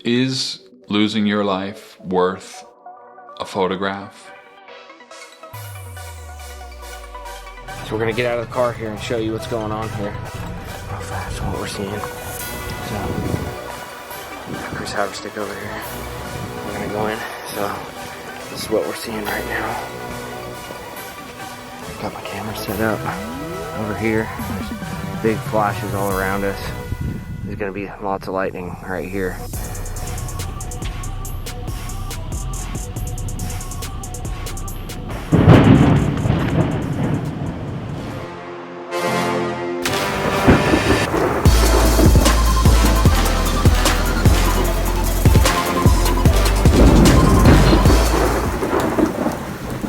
Is losing your life worth a photograph? So we're gonna get out of the car here and show you what's going on here. Real fast, what we're seeing. So, Chris Haverstick over here. We're gonna go in. So, this is what we're seeing right now. Got my camera set up over here. There's big flashes all around us. There's gonna be lots of lightning right here.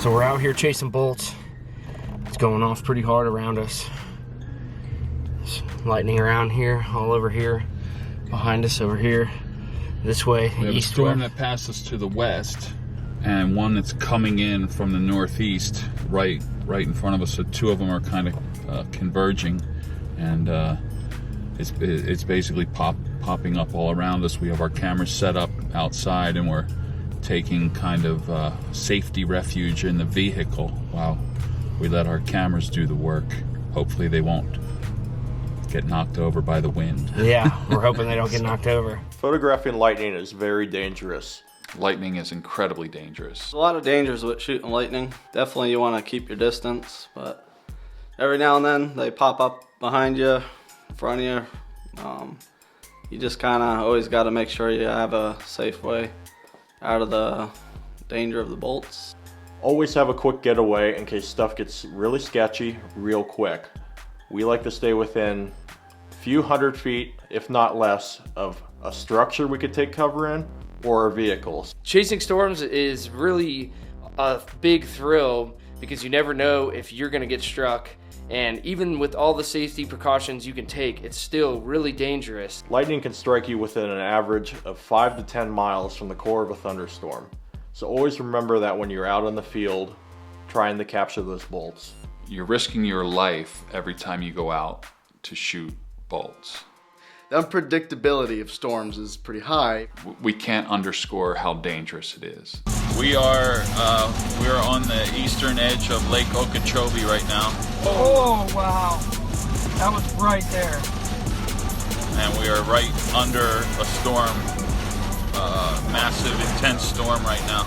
So we're out here chasing bolts. It's going off pretty hard around us. There's lightning around here, all over here, behind us over here, this way, We have a storm that passed us to the west, and one that's coming in from the northeast, right in front of us. So two of them are kind of converging, and it's basically popping up all around us. We have our cameras set up outside, and we're taking kind of safety refuge in the vehicle while we let our cameras do the work. Hopefully they won't get knocked over by the wind. Yeah, we're hoping they don't get knocked over. Photographing lightning is very dangerous. Lightning is incredibly dangerous. There's a lot of dangers with shooting lightning. Definitely you want to keep your distance, but every now and then they pop up behind you, in front of you. You just kind of always got to make sure you have a safe way out of the danger of the bolts. Always have a quick getaway in case stuff gets really sketchy real quick. We like to stay within a few hundred feet, if not less, of a structure we could take cover in or our vehicles. Chasing storms is really a big thrill because you never know if you're gonna get struck, and even with all the safety precautions you can take, it's still really dangerous. Lightning can strike you within an average of 5 to 10 miles from the core of a thunderstorm. So always remember that when you're out in the field trying to capture those bolts. You're risking your life every time you go out to shoot bolts. The unpredictability of storms is pretty high. We can't underscore how dangerous it is. We are on the eastern edge of Lake Okeechobee right now. Oh, wow. That was right there. And we are right under a storm, massive, intense storm right now.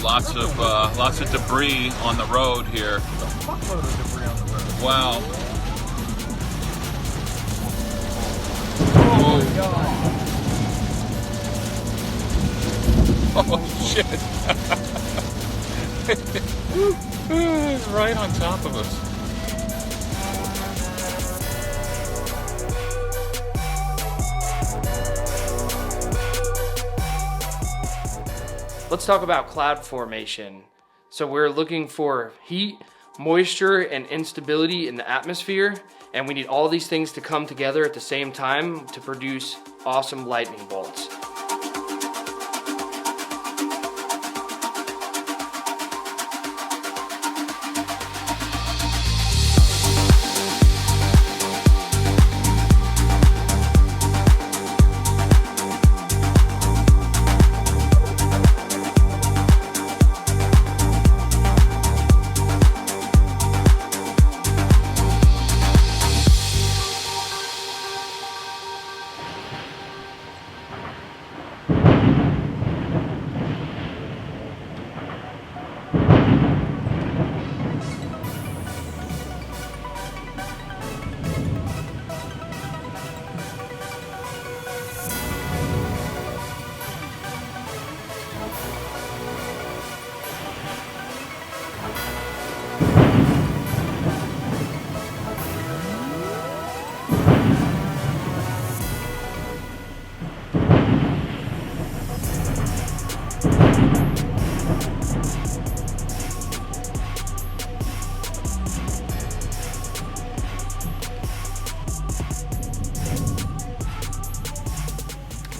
Lots of debris on the road here. Fuckload of debris on the road. Wow. Oh, my God. Oh, shit. It's right on top of us. Let's talk about cloud formation. So we're looking for heat, moisture, and instability in the atmosphere, and we need all these things to come together at the same time to produce awesome lightning bolts.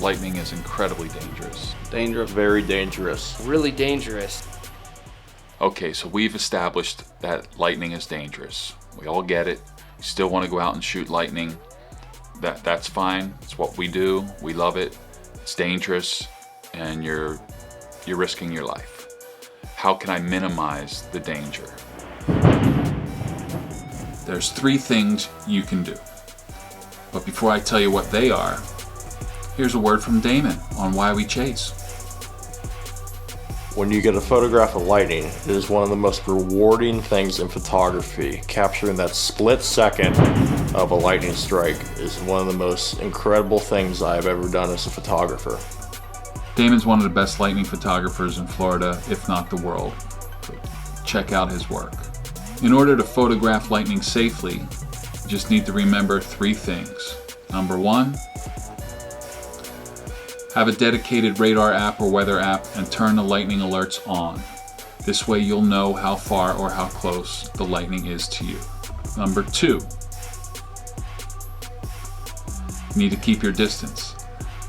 Lightning is incredibly dangerous. Dangerous. Very dangerous. Really dangerous. Okay, so we've established that lightning is dangerous. We all get it. You still want to go out and shoot lightning. That's fine. It's what we do. We love it. It's dangerous, and you're risking your life. How can I minimize the danger? There's 3 things you can do. But before I tell you what they are, here's a word from Damon on why we chase. When you get a photograph of lightning, it is one of the most rewarding things in photography. Capturing that split second of a lightning strike is one of the most incredible things I've ever done as a photographer. Damon's one of the best lightning photographers in Florida, if not the world. So check out his work. In order to photograph lightning safely, you just need to remember 3 things. Number 1, have a dedicated radar app or weather app and turn the lightning alerts on. This way you'll know how far or how close the lightning is to you. Number 2, you need to keep your distance.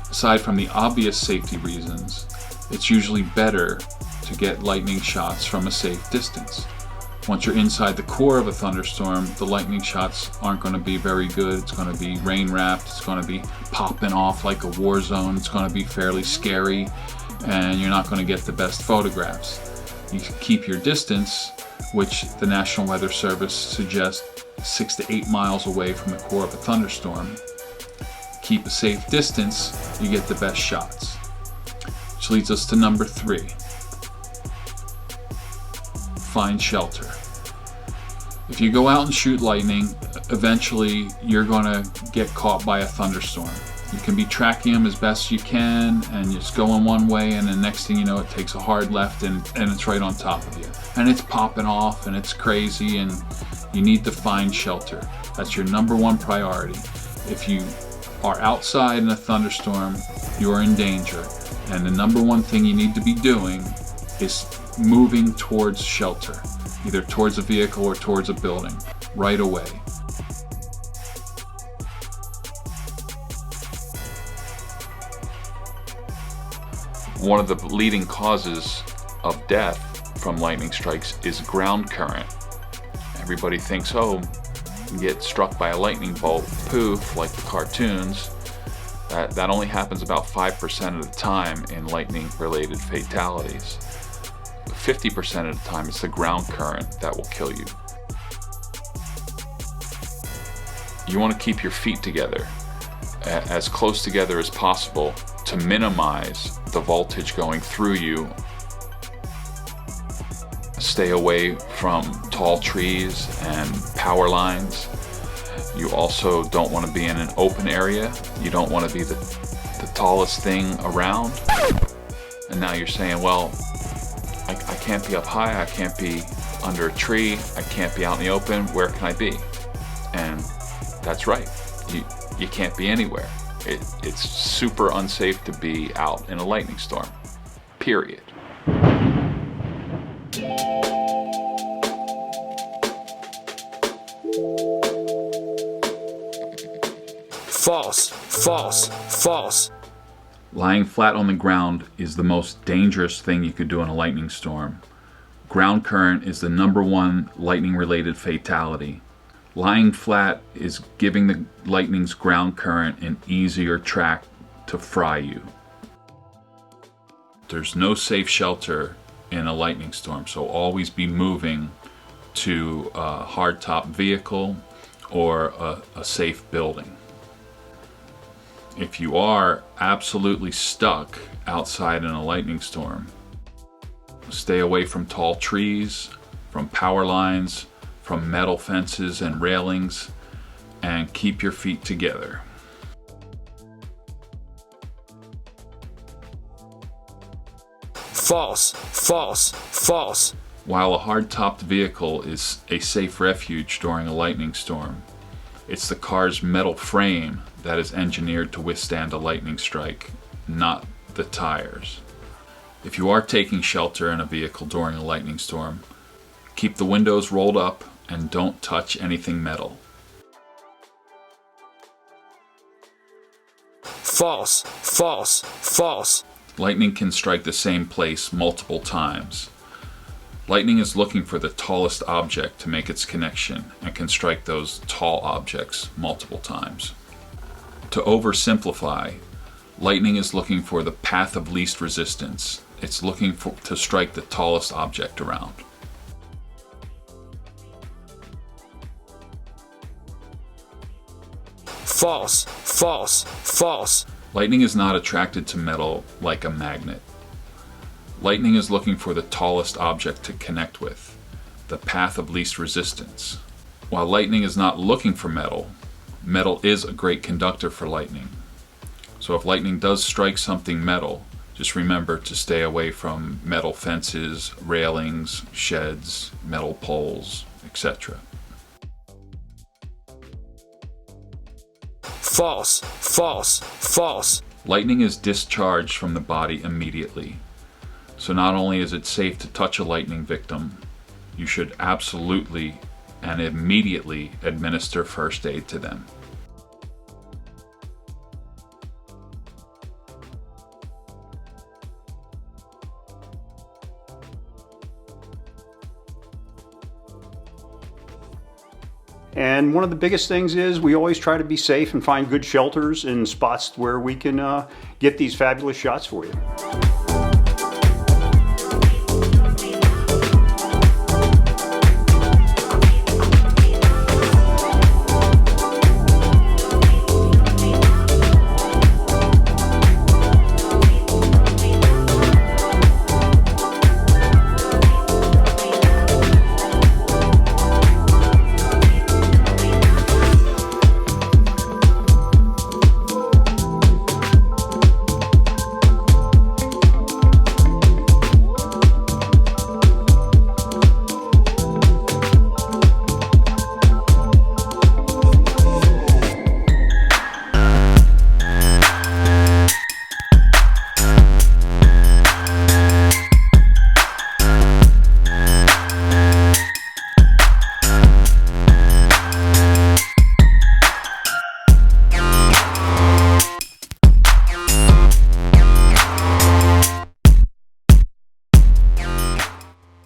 Aside from the obvious safety reasons, it's usually better to get lightning shots from a safe distance. Once you're inside the core of a thunderstorm, the lightning shots aren't going to be very good. It's going to be rain wrapped. It's going to be popping off like a war zone. It's going to be fairly scary, and you're not going to get the best photographs. You can keep your distance, which the National Weather Service suggests 6 to 8 miles away from the core of a thunderstorm. Keep a safe distance, you get the best shots. Which leads us to number 3. Find shelter. If you go out and shoot lightning, eventually you're going to get caught by a thunderstorm. You can be tracking them as best you can and just going one way, and the next thing you know it takes a hard left and it's right on top of you. And it's popping off and it's crazy, and you need to find shelter. That's your number 1 priority. If you are outside in a thunderstorm, you are in danger. And the number 1 thing you need to be doing is moving towards shelter, either towards a vehicle or towards a building, right away. One of the leading causes of death from lightning strikes is ground current. Everybody thinks, oh, you get struck by a lightning bolt, poof, like the cartoons. That only happens about 5% of the time in lightning-related fatalities. 50% of the time, it's the ground current that will kill you. You want to keep your feet together, as close together as possible, to minimize the voltage going through you. Stay away from tall trees and power lines. You also don't want to be in an open area. You don't want to be the tallest thing around. And now you're saying, well, I can't be up high, I can't be under a tree, I can't be out in the open, where can I be? And that's right, you can't be anywhere. It's super unsafe to be out in a lightning storm, period. False, false, false. Lying flat on the ground is the most dangerous thing you could do in a lightning storm. Ground current is the number 1 lightning-related fatality. Lying flat is giving the lightning's ground current an easier track to fry you. There's no safe shelter in a lightning storm, so always be moving to a hardtop vehicle or a safe building. If you are absolutely stuck outside in a lightning storm, stay away from tall trees, from power lines, from metal fences and railings, and keep your feet together. False, false, false. While a hard-topped vehicle is a safe refuge during a lightning storm, it's the car's metal frame that is engineered to withstand a lightning strike, not the tires. If you are taking shelter in a vehicle during a lightning storm, keep the windows rolled up and don't touch anything metal. False, false, false. Lightning can strike the same place multiple times. Lightning is looking for the tallest object to make its connection and can strike those tall objects multiple times. To oversimplify, lightning is looking for the path of least resistance. It's looking to strike the tallest object around. False, false, false. Lightning is not attracted to metal like a magnet. Lightning is looking for the tallest object to connect with, the path of least resistance. While lightning is not looking for metal, metal is a great conductor for lightning. So if lightning does strike something metal, just remember to stay away from metal fences, railings, sheds, metal poles, etc. False, false, false. Lightning is discharged from the body immediately. So not only is it safe to touch a lightning victim, you should absolutely and immediately administer first aid to them. And one of the biggest things is we always try to be safe and find good shelters and spots where we can get these fabulous shots for you.